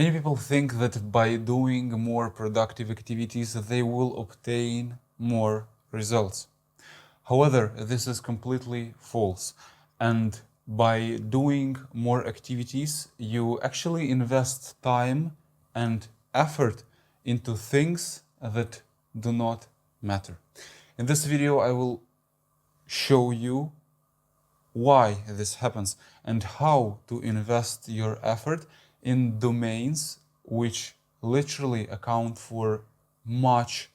Many people think that by doing more productive activities, they will obtain more results. However, this is completely false. And by doing more activities, you actually invest time and effort into things that do not matter. In this video, I will show you why this happens and how to invest your effort in domains which literally account for much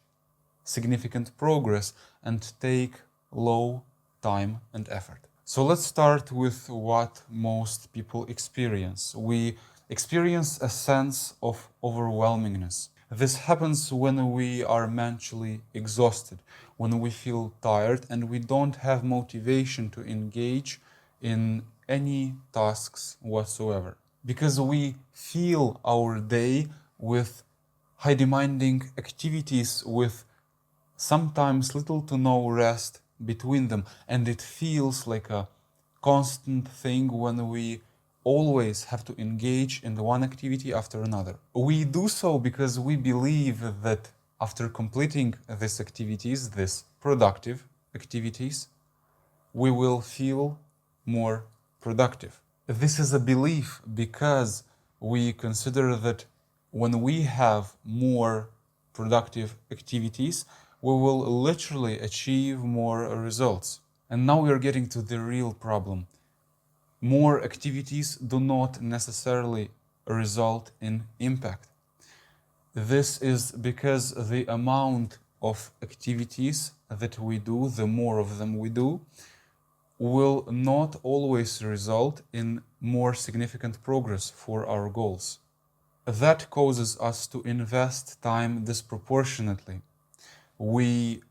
significant progress and take low time and effort. So let's start with what most people experience. We experience a sense of overwhelmingness. This happens when we are mentally exhausted, when we feel tired and we don't have motivation to engage in any tasks whatsoever. Because we fill our day with high demanding activities with sometimes little to no rest between them, and it feels like a constant thing when we always have to engage in one activity after another. We do so because we believe that after completing these activities, these productive activities, we will feel more productive. This is a belief because we consider that when we have more productive activities, we will literally achieve more results. And now we are getting to the real problem. More activities do not necessarily result in impact. This is because the amount of activities that we do, the more of them we do, will not always result in more significant progress for our goals. That causes us to invest time disproportionately. We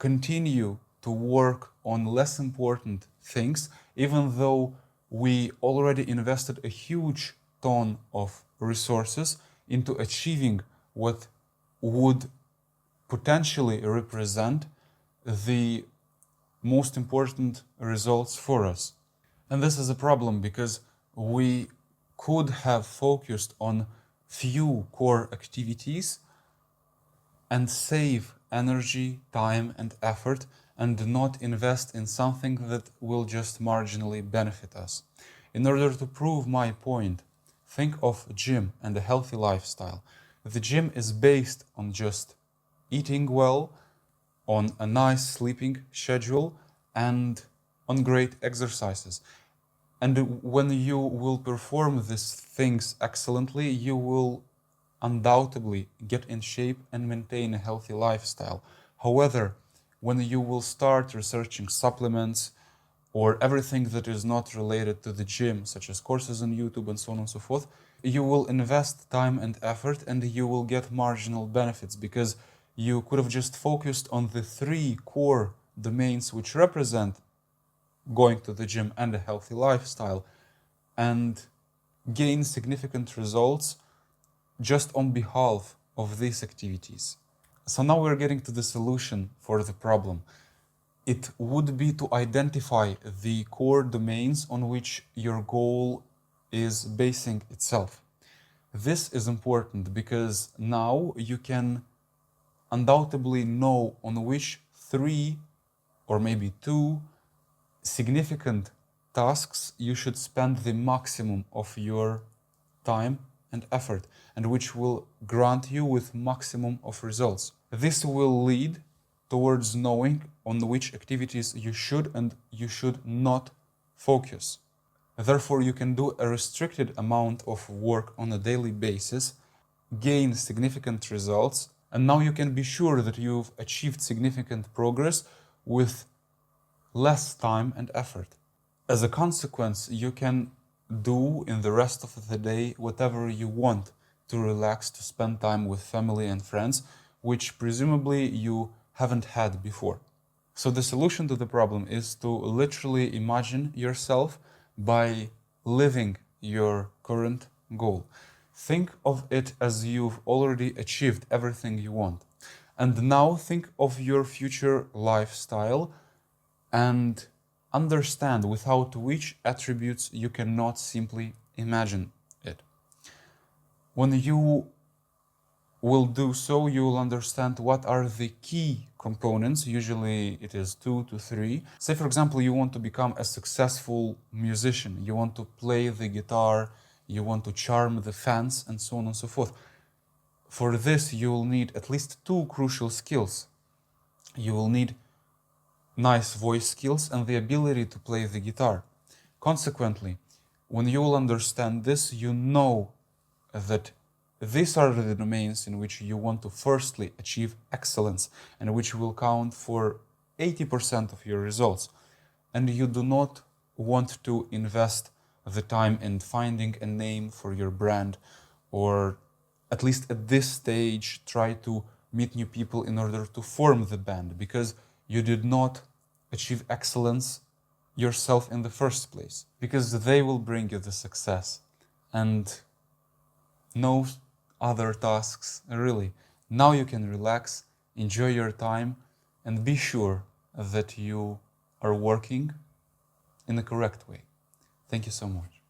continue to work on less important things, even though we already invested a huge ton of resources into achieving what would potentially represent the most important results for us. And this is a problem because we could have focused on few core activities and save energy, time, and effort, and not invest in something that will just marginally benefit us. In order to prove my point, think of a gym and a healthy lifestyle. The gym is based on just eating well, on a nice sleeping schedule, and on great exercises. And when you will perform these things excellently, you will undoubtedly get in shape and maintain a healthy lifestyle. However, when you will start researching supplements or everything that is not related to the gym, such as courses on YouTube and so on and so forth, you will invest time and effort and you will get marginal benefits because you could have just focused on the three core domains which represent going to the gym and a healthy lifestyle and gain significant results just on behalf of these activities. So now we're getting to the solution for the problem. It would be to identify the core domains on which your goal is basing itself. This is important because now you can undoubtedly know on which three or maybe two significant tasks you should spend the maximum of your time and effort, and which will grant you with maximum of results. This will lead towards knowing on which activities you should and you should not focus. Therefore, you can do a restricted amount of work on a daily basis, gain significant results, and now you can be sure that you've achieved significant progress with less time and effort. As a consequence, you can do in the rest of the day whatever you want to relax, to spend time with family and friends, which presumably you haven't had before. So the solution to the problem is to literally imagine yourself by living your current goal. Think of it as you've already achieved everything you want. And now think of your future lifestyle and understand without which attributes you cannot simply imagine it. When you will do so, you will understand what are the key components. Usually it is 2 to 3. Say, for example, you want to become a successful musician. You want to play the guitar, you want to charm the fans, and so on and so forth. For this, you will need at least 2 crucial skills. You will need nice voice skills and the ability to play the guitar. Consequently, when you will understand this, you know that these are the domains in which you want to firstly achieve excellence and which will count for 80% of your results. And you do not want to invest the time in finding a name for your brand, or at least at this stage try to meet new people in order to form the band, because you did not achieve excellence yourself in the first place, because they will bring you the success and no other tasks, really. Now you can relax, enjoy your time, and be sure that you are working in the correct way. Thank you so much.